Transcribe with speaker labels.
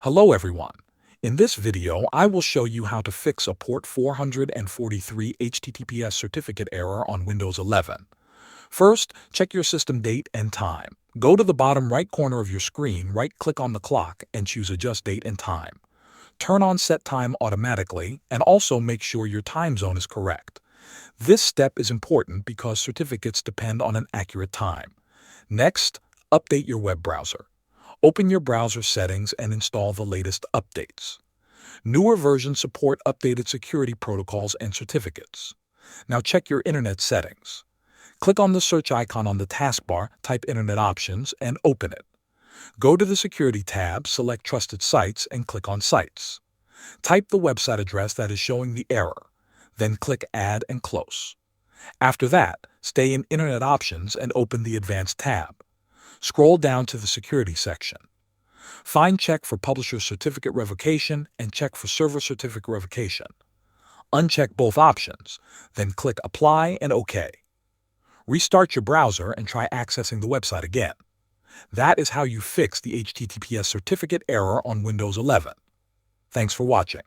Speaker 1: Hello everyone. In this video, I will show you how to fix a port 443 HTTPS certificate error on Windows 11. First, check your system date and time. Go to the bottom right corner of your screen, right-click on the clock, and choose Adjust Date and Time. Turn on Set Time automatically, and also make sure your time zone is correct. This step is important because certificates depend on an accurate time. Next, update your web browser. Open your browser settings and install the latest updates. Newer versions support updated security protocols and certificates. Now check your internet settings. Click on the search icon on the taskbar, type Internet Options, and open it. Go to the Security tab, select Trusted Sites, and click on Sites. Type the website address that is showing the error. Then click Add and Close. After that, stay in Internet Options and open the Advanced tab. Scroll down to the Security section. Find Check for Publisher Certificate Revocation and Check for Server Certificate Revocation. Uncheck both options, then click Apply and OK. Restart your browser and try accessing the website again. That is how you fix the HTTPS certificate error on Windows 11. Thanks for watching.